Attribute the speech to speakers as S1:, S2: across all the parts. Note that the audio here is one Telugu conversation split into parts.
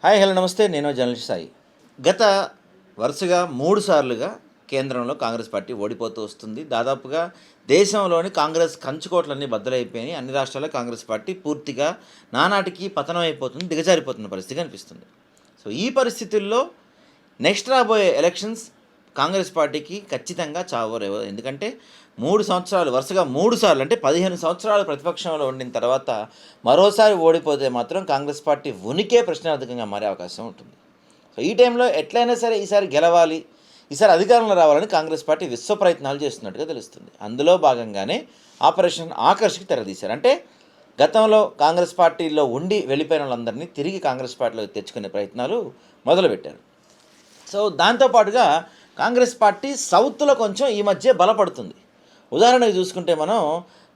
S1: హాయ్ హలో నమస్తే. నేను జర్నలిస్ట్ సాయి. గత వరుసగా 3 సార్లుగా కేంద్రంలో కాంగ్రెస్ పార్టీ ఓడిపోతూ వస్తుంది. దాదాపుగా దేశంలోని కాంగ్రెస్ కంచుకోట్లన్నీ బద్దలైపోయినాయి. అన్ని రాష్ట్రాల్లో కాంగ్రెస్ పార్టీ పూర్తిగా నానాటికి పతనం అయిపోతుంది, దిగజారిపోతున్న పరిస్థితి కనిపిస్తుంది. సో ఈ పరిస్థితుల్లో నెక్స్ట్ రాబోయే ఎలక్షన్స్ కాంగ్రెస్ పార్టీకి ఖచ్చితంగా చావరేవో. ఎందుకంటే 3 సంవత్సరాలు వరుసగా 3 సార్లు అంటే 15 సంవత్సరాలు ప్రతిపక్షంలో ఉండిన తర్వాత మరోసారి ఓడిపోతే మాత్రం కాంగ్రెస్ పార్టీ ఉనికే ప్రశ్నార్థకంగా మారే అవకాశం ఉంటుంది. సో ఈ టైంలో ఎట్లయినా సరే ఈసారి గెలవాలి, ఈసారి అధికారంలో రావాలని కాంగ్రెస్ పార్టీ విశ్వ ప్రయత్నాలు చేస్తున్నట్టుగా తెలుస్తుంది. అందులో భాగంగానే ఆపరేషన్ ఆకర్ష్కి తెరదీశారు. అంటే గతంలో కాంగ్రెస్ పార్టీలో ఉండి వెళ్ళిపోయిన వాళ్ళందరినీ తిరిగి కాంగ్రెస్ పార్టీలోకి తెచ్చుకునే ప్రయత్నాలు మొదలుపెట్టారు. సో దాంతోపాటుగా కాంగ్రెస్ పార్టీ సౌత్లో కొంచెం ఈ మధ్య బలపడుతుంది. ఉదాహరణకు చూసుకుంటే మనం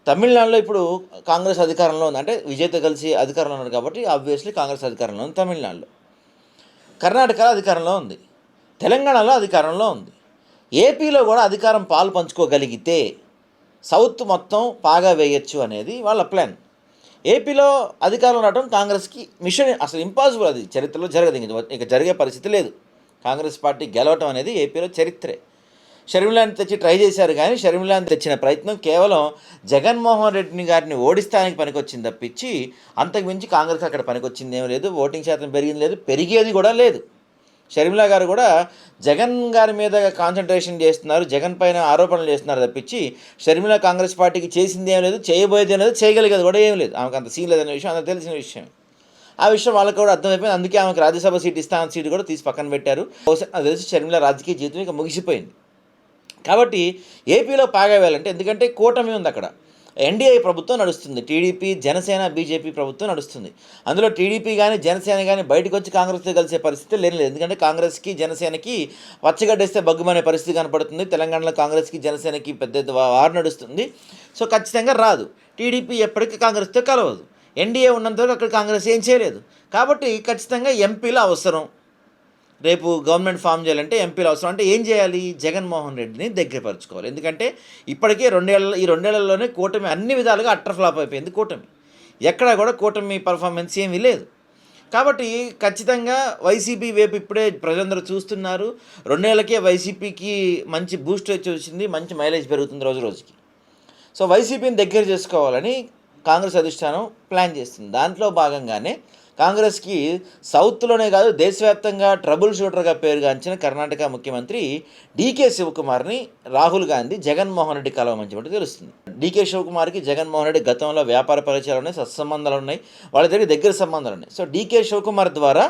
S1: తమిళనాడులో ఇప్పుడు కాంగ్రెస్ అధికారంలో ఉంది. అంటే విజయ్తో కలిసి అధికారంలో ఉన్నారు కాబట్టి ఆబ్వియస్లీ కాంగ్రెస్ అధికారంలో ఉంది తమిళనాడులో. కర్ణాటకలో అధికారంలో ఉంది, తెలంగాణలో అధికారంలో ఉంది. ఏపీలో కూడా అధికారం పాలు పంచుకోగలిగితే సౌత్ మొత్తం పాగా వేయచ్చు అనేది వాళ్ళ ప్లాన్. ఏపీలో అధికారంలో రావడం కాంగ్రెస్కి మిషన్ అసలు ఇంపాసిబుల్. అది చరిత్రలో జరగదు, ఇక జరిగే పరిస్థితి లేదు. కాంగ్రెస్ పార్టీ గెలవటం అనేది ఏపీలో చరిత్రే. షర్మిలాని తెచ్చి ట్రై చేశారు, కానీ షర్మిలాని తెచ్చిన ప్రయత్నం కేవలం జగన్మోహన్ రెడ్డి గారిని ఓడిస్తానికి పనికొచ్చింది తప్పించి అంతకు మించి కాంగ్రెస్ అక్కడ పనికొచ్చింది ఏమీ లేదు. ఓటింగ్ శాతం పెరిగింది లేదు, పెరిగేది కూడా లేదు. షర్మిలా గారు కూడా జగన్ గారి మీద కాన్సన్ట్రేషన్ చేస్తున్నారు, జగన్ పైన ఆరోపణలు చేస్తున్నారు తప్పించి షర్మిలా కాంగ్రెస్ పార్టీకి చేసింది ఏం లేదు, చేయబోయేది ఏం లేదు, చేయగలిగేది కూడా ఏం లేదు. ఆమెకు అంత సీన్ లేదనే విషయం అందరూ తెలిసిన విషయం. ఆ విషయం వాళ్ళకి కూడా అర్థమైపోయింది. అందుకే ఆమెకు రాజ్యసభ సీట్ ఇస్తాన సీటు కూడా తీసి పక్కన పెట్టారు. బహుశా నాకు తెలిసి షర్మిలా రాజకీయ జీవితం ఇక ముగిసిపోయింది. కాబట్టి ఏపీలో పాగా వేయాలంటే, ఎందుకంటే కూటమి ఉంది అక్కడ, ఎన్డీఏ ప్రభుత్వం నడుస్తుంది, టీడీపీ జనసేన బీజేపీ ప్రభుత్వం నడుస్తుంది. అందులో టీడీపీ కానీ జనసేన కానీ బయటకు వచ్చి కాంగ్రెస్తో కలిసే పరిస్థితి లేదు. ఎందుకంటే కాంగ్రెస్కి జనసేనకి పచ్చగడ్డేస్తే బగ్గుమనే పరిస్థితి కనపడుతుంది. తెలంగాణలో కాంగ్రెస్కి జనసేనకి పెద్ద వారు నడుస్తుంది. సో ఖచ్చితంగా రాదు. టీడీపీ ఎప్పటికీ కాంగ్రెస్తో కలవదు. ఎన్డీఏ ఉన్నంతవరకు అక్కడ కాంగ్రెస్ ఏం చేయలేదు. కాబట్టి ఖచ్చితంగా ఎంపీల అవసరం. రేపు గవర్నమెంట్ ఫామ్ చేయాలంటే ఎంపీలు అవసరం. అంటే ఏం చేయాలి? జగన్మోహన్ రెడ్డిని దగ్గరపరచుకోవాలి. ఎందుకంటే ఇప్పటికే ఈ రెండేళ్లలోనే కూటమి అన్ని విధాలుగా అట్టర్ ఫ్లాప్ అయిపోయింది. కూటమి ఎక్కడా కూడా కూటమి పర్ఫార్మెన్స్ ఏమీ లేదు. కాబట్టి ఖచ్చితంగా వైసీపీ వైపు ఇప్పుడే ప్రజలందరూ చూస్తున్నారు. 2 ఏళ్లకే వైసీపీకి మంచి బూస్ట్ వచ్చి వచ్చింది, మంచి మైలేజ్ పెరుగుతుంది రోజు రోజుకి. సో వైసీపీని దగ్గర చేసుకోవాలని కాంగ్రెస్ అధిష్టానం ప్లాన్ చేస్తుంది. దాంట్లో భాగంగానే కాంగ్రెస్కి సౌత్లోనే కాదు దేశవ్యాప్తంగా ట్రబుల్ షూటర్గా పేరుగాంచిన కర్ణాటక ముఖ్యమంత్రి డీకే శివకుమార్ని రాహుల్ గాంధీ జగన్మోహన్ రెడ్డి కలవమంచినట్టు తెలుస్తుంది. డీకే శివకుమార్కి జగన్మోహన్ రెడ్డి గతంలో వ్యాపార పరిచయాలు ఉన్నాయి, సత్సంబంధాలు ఉన్నాయి, వాళ్ళ దగ్గర సంబంధాలు ఉన్నాయి. సో డీకే శివకుమార్ ద్వారా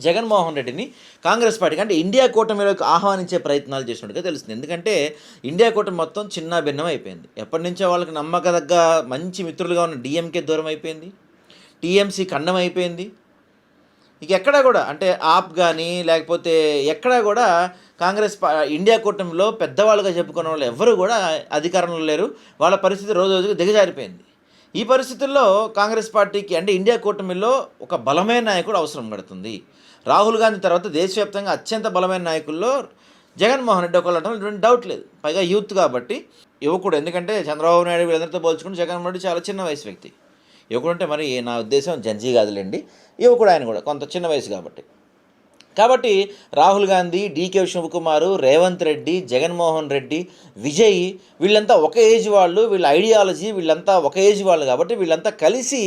S1: జగన్మోహన్ రెడ్డిని కాంగ్రెస్ పార్టీకి అంటే ఇండియా కూటమిలోకి ఆహ్వానించే ప్రయత్నాలు చేసినట్టుగా తెలుస్తుంది. ఎందుకంటే ఇండియా కూటమి మొత్తం చిన్న భిన్నం అయిపోయింది. ఎప్పటి నుంచో వాళ్ళకి నమ్మకదగ్గ మంచి మిత్రులుగా ఉన్న డిఎంకే దూరం అయిపోయింది, టీఎంసీ ఖండం అయిపోయింది. ఇక ఎక్కడా కూడా అంటే ఆప్ కానీ లేకపోతే ఎక్కడా కూడా ఇండియా కూటమిలో పెద్దవాళ్ళుగా చెప్పుకున్న వాళ్ళు ఎవరు కూడా అధికారంలో లేరు. వాళ్ళ పరిస్థితి రోజు రోజుకు దిగజారిపోయింది. ఈ పరిస్థితుల్లో కాంగ్రెస్ పార్టీకి అంటే ఇండియా కూటమిలో ఒక బలమైన నాయకుడు అవసరం పడుతుంది. రాహుల్ గాంధీ తర్వాత దేశవ్యాప్తంగా అత్యంత బలమైన నాయకుల్లో జగన్మోహన్ రెడ్డి ఒకళ్ళు ఎటువంటి డౌట్ లేదు. పైగా యూత్ కాబట్టి యువకుడు. ఎందుకంటే చంద్రబాబు నాయుడు వీళ్ళందరితో పోల్చుకుంటే జగన్మోహన్ రెడ్డి చాలా చిన్న వయసు వ్యక్తి. యువకుడు అంటే మరి నా ఉద్దేశం జంజీ కాదులేండి, యువకుడు ఆయన కూడా కొంత చిన్న వయసు కాబట్టి రాహుల్ గాంధీ, డీకే శివకుమారు, రేవంత్ రెడ్డి, జగన్మోహన్ రెడ్డి, విజయ్ వీళ్ళంతా ఒక ఏజ్ వాళ్ళు, వీళ్ళ ఐడియాలజీ వీళ్ళంతా ఒక ఏజ్ వాళ్ళు. కాబట్టి వీళ్ళంతా కలిసి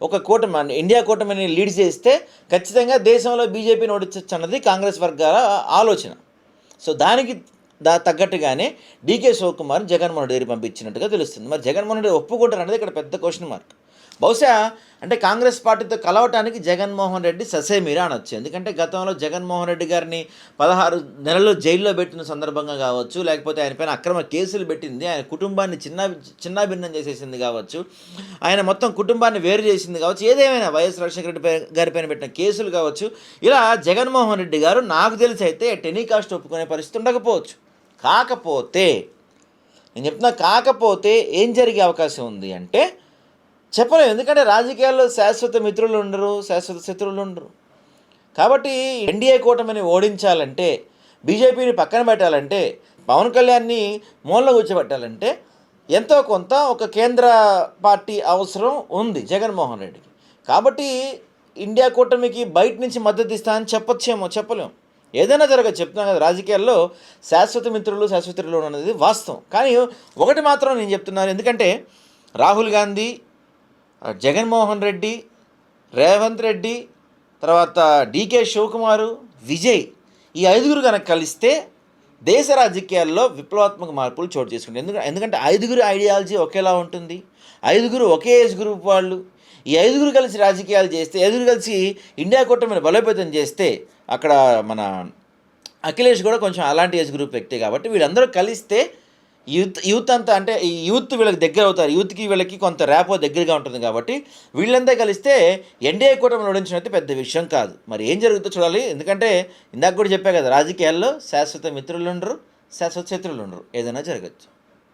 S1: ఒక కూటమి ఇండియా కూటమిని లీడ్ చేస్తే ఖచ్చితంగా దేశంలో బీజేపీని ఓడించవచ్చు అన్నది కాంగ్రెస్ వర్గాల ఆలోచన. సో దానికి తగ్గట్టుగానే డీకే శివకుమార్ జగన్మోహన్ రెడ్డి దగ్గర పంపించినట్టుగా తెలుస్తుంది. మరి జగన్మోహన్ రెడ్డి ఒప్పుకుంటారు అనేది ఇక్కడ పెద్ద క్వశ్చన్ మార్క్. బహుశా అంటే కాంగ్రెస్ పార్టీతో కలవటానికి జగన్మోహన్ రెడ్డి ససేమిరా అనొచ్చు. ఎందుకంటే గతంలో జగన్మోహన్ రెడ్డి గారిని 16 నెలలు జైల్లో పెట్టిన సందర్భంగా కావచ్చు, లేకపోతే ఆయన పైన అక్రమ కేసులు పెట్టింది, ఆయన కుటుంబాన్ని చిన్నాభిన్నం చేసేసింది కావచ్చు, ఆయన మొత్తం కుటుంబాన్ని వేరు చేసింది కావచ్చు, ఏదేమైనా వైఎస్ రాజశేఖర రెడ్డి గారి పైన పెట్టిన కేసులు కావచ్చు, ఇలా జగన్మోహన్ రెడ్డి గారు నాకు తెలిసి అయితే టెనికాస్ట్ ఒప్పుకునే పరిస్థితి ఉండకపోవచ్చు. కాకపోతే ఏం జరిగే అవకాశం ఉంది అంటే చెప్పలేము. ఎందుకంటే రాజకీయాల్లో శాశ్వత మిత్రులు ఉండరు, శాశ్వత శత్రువులు ఉండరు. కాబట్టి ఎన్డీఏ కూటమిని ఓడించాలంటే, బీజేపీని పక్కన పెట్టాలంటే, పవన్ కళ్యాణ్ని మూలలో కూర్చోబెట్టాలంటే ఎంతో కొంత ఒక కేంద్ర పార్టీ అవసరం ఉంది జగన్మోహన్ రెడ్డికి. కాబట్టి ఇండియా కూటమికి బయట నుంచి మద్దతు ఇస్తా అని చెప్పొచ్చేమో, చెప్పలేం. ఏదైనా జరగదు, చెప్తున్నాను కదా, రాజకీయాల్లో శాశ్వత మిత్రులు శాశ్వతలు అనేది వాస్తవం. కానీ ఒకటి మాత్రం నేను చెప్తున్నాను, ఎందుకంటే రాహుల్ గాంధీ, జగన్మోహన్ రెడ్డి, రేవంత్ రెడ్డి, తర్వాత డీకే శివకుమారు, విజయ్, ఈ ఐదుగురు కనుక కలిస్తే దేశ రాజకీయాల్లో విప్లవాత్మక మార్పులు చోటు చేసుకుంటాయి. ఎందుకంటే ఐదుగురు ఐడియాలజీ ఒకేలా ఉంటుంది, ఐదుగురు ఒకే ఏజ్ గ్రూప్ వాళ్ళు. ఈ ఐదుగురు కలిసి రాజకీయాలు చేస్తే, ఐదుగురు కలిసి ఇండియా కూటమిని బలోపేతం చేస్తే, అక్కడ మన అఖిలేష్ కూడా కొంచెం అలాంటి ఏజ్ గ్రూప్ వ్యక్తి కాబట్టి వీళ్ళందరూ కలిస్తే యూత్ అంతా, అంటే ఈ యూత్ వీళ్ళకి దగ్గర అవుతారు, యూత్కి వీళ్ళకి కొంత ర్యాపో దగ్గరగా ఉంటుంది కాబట్టి వీళ్ళంతా కలిస్తే ఎన్డీఏ కూటమిని ఓడించడం అయితే పెద్ద విషయం కాదు. మరి ఏం జరుగుతుందో చూడాలి. ఎందుకంటే ఇందాక కూడా చెప్పా కదా, రాజకీయాల్లో శాశ్వత మిత్రులు ఉండరు, శాశ్వత శత్రువులు ఉండరు, ఏదైనా జరగచ్చు.